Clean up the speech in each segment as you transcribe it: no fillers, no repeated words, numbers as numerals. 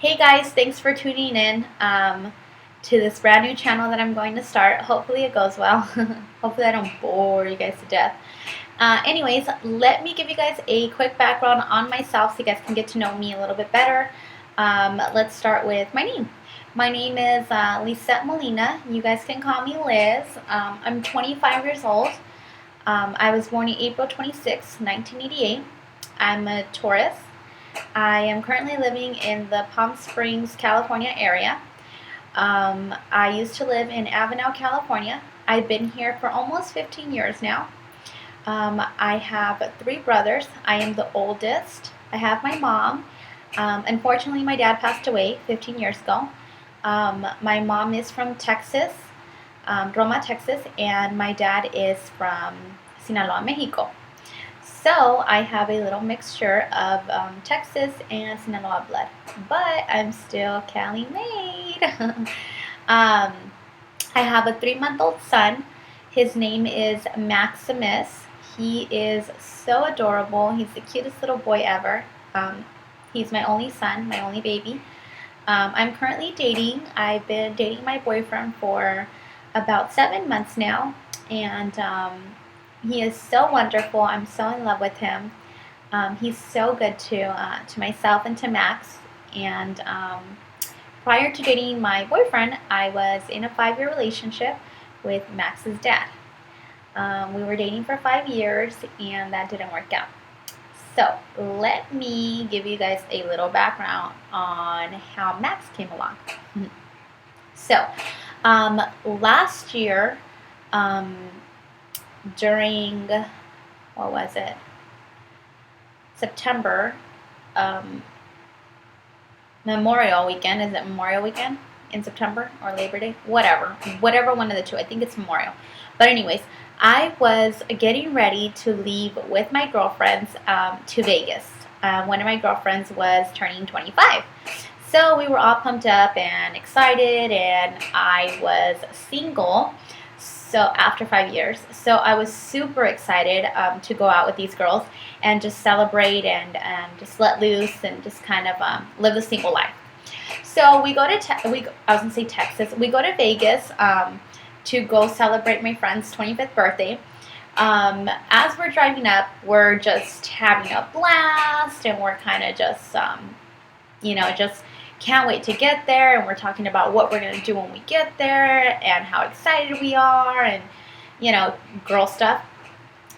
Hey guys, thanks for tuning in to this brand new channel that I'm going to start. Hopefully it goes well. Hopefully I don't bore you guys to death. Anyways, let me give you guys a quick background on myself so you guys can get to know me a little bit better. Let's start with my name. My name is Lisette Molina. You guys can call me Liz. I'm 25 years old. I was born April 26, 1988. I'm a Taurus. I am currently living in the Palm Springs, California area. I used to live in Avenel, California. I've been here for almost 15 years now. I have three brothers. I am the oldest. I have my mom. Unfortunately, my dad passed away 15 years ago. My mom is from Texas, Roma, Texas, and my dad is from Sinaloa, Mexico. So I have a little mixture of Texas and Sinaloa blood, but I'm still Cali made. I have a 3-month-old son. His name is Maximus. He is so adorable. He's the cutest little boy ever. He's my only son, my only baby. I'm currently dating. I've been dating my boyfriend for about 7 months now, and he is so wonderful. I'm so in love with him. He's so good to myself and to Max. And prior to dating my boyfriend, I was in a 5-year relationship with Max's dad. We were dating for 5 years, and that didn't work out. So let me give you guys a little background on how Max came along. So last year, during, what was it, September, Memorial Weekend. Is it Memorial Weekend in September or Labor Day? Whatever one of the two. I think it's Memorial. But anyways, I was getting ready to leave with my girlfriends to Vegas. One of my girlfriends was turning 25. So we were all pumped up and excited, and I was single. So after 5 years, so I was super excited to go out with these girls and just celebrate and just let loose and just kind of live the single life. So we go to Texas. We go to Vegas to go celebrate my friend's 25th birthday. As we're driving up, we're just having a blast, and we're kind of just just can't wait to get there, and we're talking about what we're going to do when we get there and how excited we are, and girl stuff.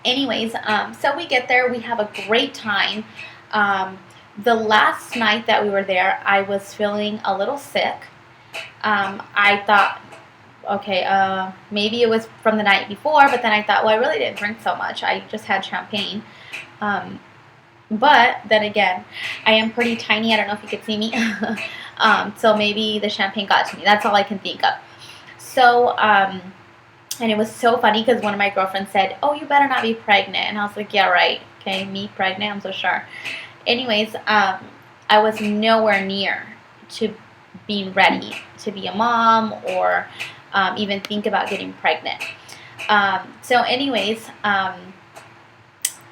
Anyways, so we get there, we have a great time. The last night that we were there, I was feeling a little sick. I thought, okay, maybe it was from the night before, but then I thought, well, I really didn't drink so much. I just had champagne. But then again, I am pretty tiny. I don't know if you could see me. So maybe the champagne got to me. That's all I can think of. So, and it was so funny because one of my girlfriends said, "Oh, you better not be pregnant." And I was like, "Yeah, right. Okay, me pregnant? I'm so sure." Anyways, I was nowhere near to being ready to be a mom or even think about getting pregnant. So anyways,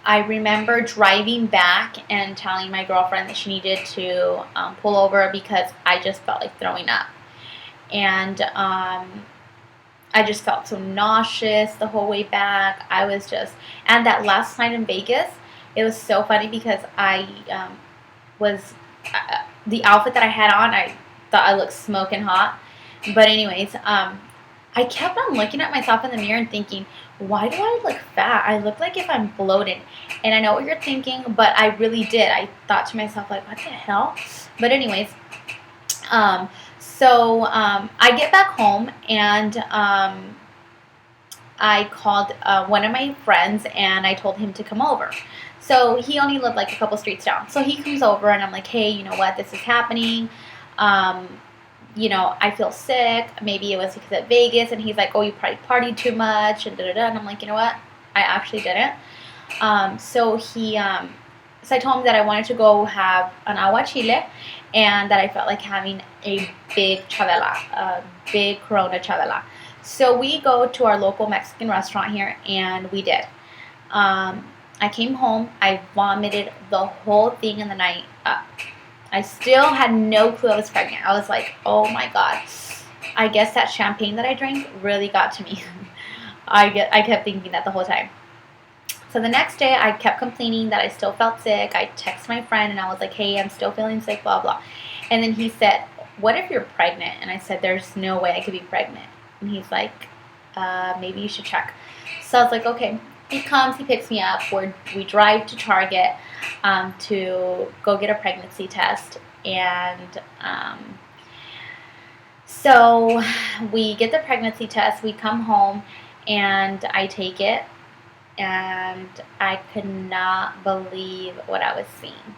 I remember driving back and telling my girlfriend that she needed to pull over because I just felt like throwing up. And I just felt so nauseous the whole way back. And that last night in Vegas, it was so funny because I the outfit that I had on, I thought I looked smoking hot. But anyways, I kept on looking at myself in the mirror and thinking, why do I look fat? I look like if I'm bloated. And I know what you're thinking, but I really did. I thought to myself, like, what the hell? But anyways, so I get back home, and I called one of my friends, and I told him to come over. So he only lived like a couple streets down. So he comes over, and I'm like, hey, you know what? This is happening. I feel sick. Maybe it was because at Vegas. And he's like, oh, you probably partied too much, and da-da-da. And I'm like, you know what? I actually didn't. So I told him that I wanted to go have an aguachile, and that I felt like having a big chavela, a big Corona chavela. So we go to our local Mexican restaurant here, and we did. I came home. I vomited the whole thing in the night up. I still had no clue I was pregnant. I was like, oh my God. I guess that champagne that I drank really got to me. I kept thinking that the whole time. So the next day, I kept complaining that I still felt sick. I texted my friend and I was like, hey, I'm still feeling sick, blah, blah. And then he said, what if you're pregnant? And I said, there's no way I could be pregnant. And he's like, maybe you should check. So I was like, okay. He comes, he picks me up. We drive to Target to go get a pregnancy test. And so we get the pregnancy test. We come home and I take it. And I could not believe what I was seeing.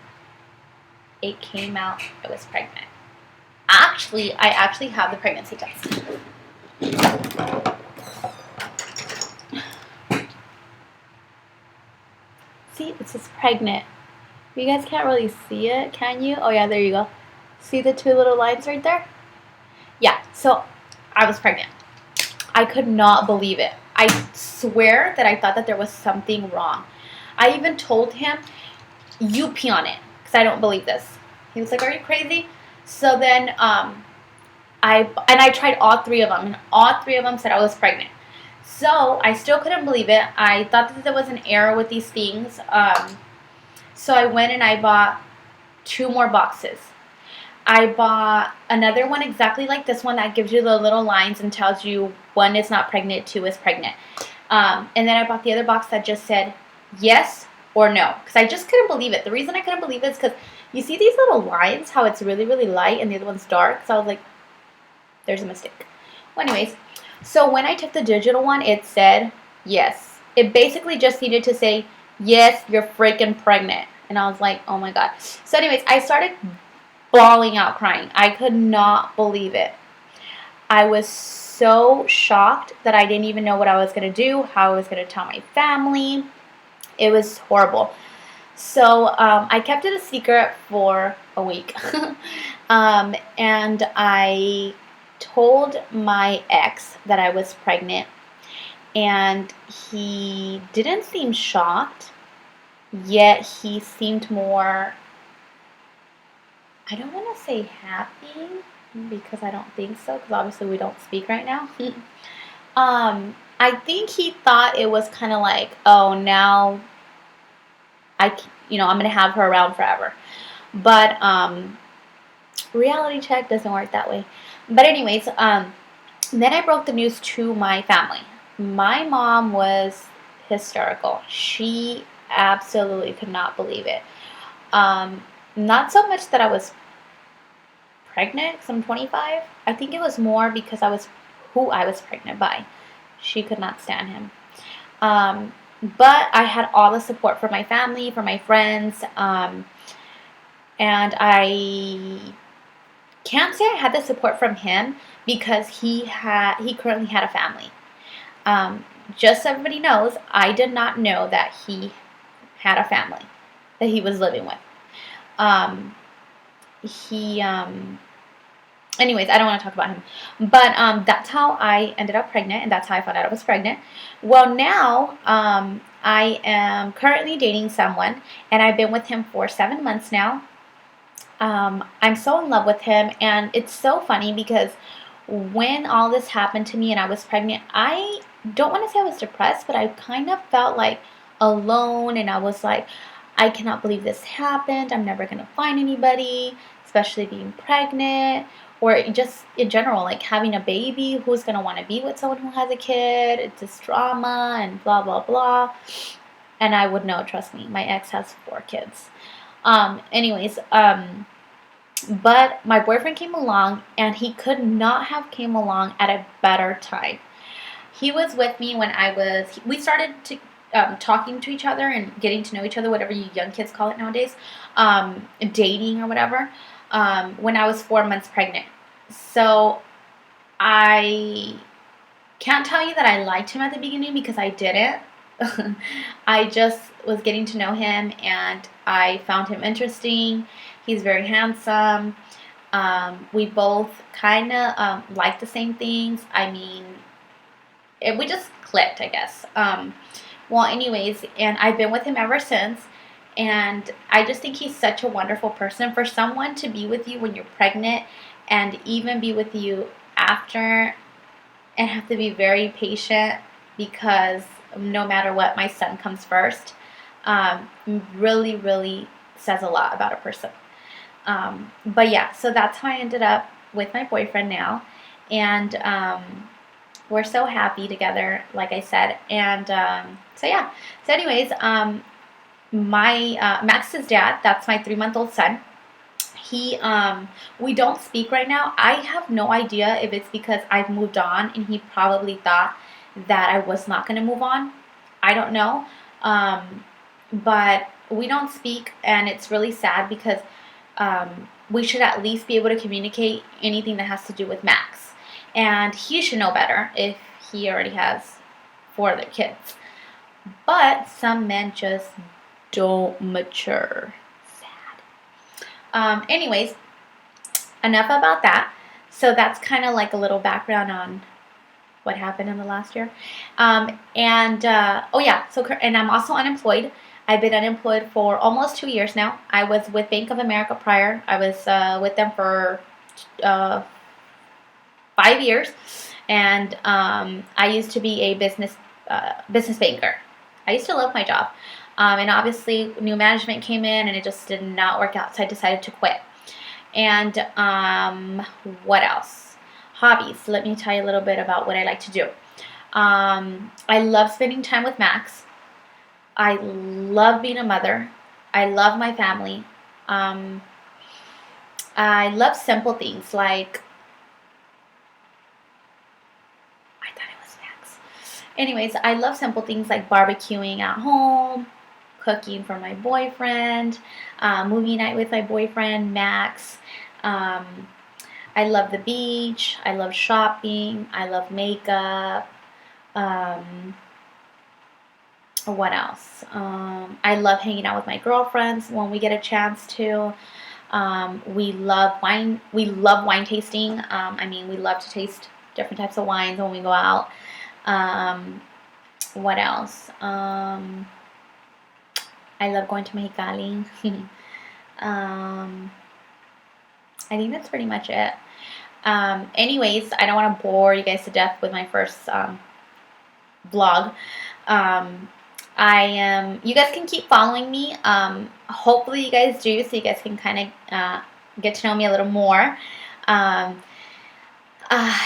It came out I was pregnant. Actually, I actually have the pregnancy test. See, it says pregnant. You guys can't really see it, can you? Oh yeah, there you go. See the two little lines right there? Yeah, so I was pregnant. I could not believe it. I swear that I thought that there was something wrong. I even told him, you pee on it, because I don't believe this. He was like, are you crazy? So then I tried all three of them, and all three of them said I was pregnant. So I still couldn't believe it. I thought that there was an error with these things. So I went and I bought 2 more boxes. I bought another one exactly like this one that gives you the little lines and tells you 1 is not pregnant, 2 is pregnant. And then I bought the other box that just said yes or no, because I just couldn't believe it. The reason I couldn't believe it is because you see these little lines, how it's really, really light and the other one's dark. So I was like, there's a mistake. Well, anyways, so when I took the digital one, it said yes. It basically just needed to say, yes, you're freaking pregnant. And I was like, oh my God. So anyways, I started bawling out, crying. I could not believe it. I was so shocked that I didn't even know what I was going to do, how I was going to tell my family. It was horrible. So I kept it a secret for a week. And I told my ex that I was pregnant. And he didn't seem shocked, yet he seemed more, I don't want to say happy, because I don't think so, because obviously we don't speak right now. I think he thought it was kind of like, oh, now I'm going to have her around forever. But reality check doesn't work that way. But anyways, then I broke the news to my family. My mom was hysterical. She absolutely could not believe it. Not so much that I was pregnant, because I'm 25. I think it was more because I was who I was pregnant by. She could not stand him. But I had all the support from my family, from my friends, and I can't say I had the support from him because he currently had a family. Just so everybody knows, I did not know that he had a family that he was living with. Anyways, I don't want to talk about him. But that's how I ended up pregnant, and that's how I found out I was pregnant. Well, now I am currently dating someone, and I've been with him for 7 months now. I'm so in love with him, and it's so funny because when all this happened to me and I was pregnant, I don't want to say I was depressed, but I kind of felt like alone, and I was like, I cannot believe this happened. I'm never going to find anybody, especially being pregnant, or just in general, like having a baby. Who's going to want to be with someone who has a kid? It's just drama and blah, blah, blah. And I would know, trust me, my ex has 4 kids. But my boyfriend came along, and he could not have came along at a better time. He was with me when we started to talking to each other and getting to know each other, whatever you young kids call it nowadays, dating or whatever, when I was 4 months pregnant. So I can't tell you that I liked him at the beginning, because I didn't. I just was getting to know him, and I found him interesting. He's very handsome. We both kind of like the same things. I mean, we just clicked, I guess. Well, anyways, and I've been with him ever since. And I just think he's such a wonderful person. For someone to be with you when you're pregnant and even be with you after, and have to be very patient, because no matter what, my son comes first, really, really says a lot about a person. But yeah, so that's how I ended up with my boyfriend now. And we're so happy together, like I said. And so yeah. So anyways, my Max's dad, that's my 3-month-old son. He we don't speak right now. I have no idea if it's because I've moved on and he probably thought that I was not going to move on. I don't know. But we don't speak, and it's really sad because we should at least be able to communicate anything that has to do with Max. And he should know better if he already has 4 other kids. But some men just don't mature. Sad. Anyways, enough about that. So that's kind of like a little background on what happened in the last year. Oh yeah, and I'm also unemployed. I've been unemployed for almost 2 years now. I was with Bank of America prior. I was with them for 5 years, and I used to be a business banker. I used to love my job, and obviously new management came in, and it just did not work out, so I decided to quit. And what else? Hobbies. Let me tell you a little bit about what I like to do. I love spending time with Max. I love being a mother. I love my family. I love simple things like, I thought it was Max. Anyways, I love simple things like barbecuing at home, cooking for my boyfriend, movie night with my boyfriend, Max. I love the beach. I love shopping. I love makeup. What else? I love hanging out with my girlfriends when we get a chance to. We love wine. We love wine tasting. We love to taste different types of wines when we go out. What else? I love going to Mexicali. I think that's pretty much it. Anyways, I don't want to bore you guys to death with my first vlog. You guys can keep following me. Hopefully you guys do, so you guys can kind of get to know me a little more.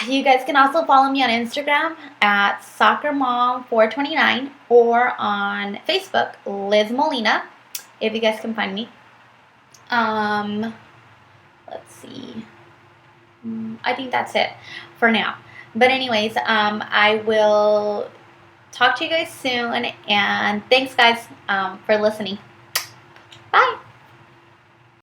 You guys can also follow me on Instagram at soccermom429 or on Facebook, Liz Molina, if you guys can find me. Let's see. I think that's it for now. But anyways, I will talk to you guys soon, and thanks guys for listening. Bye.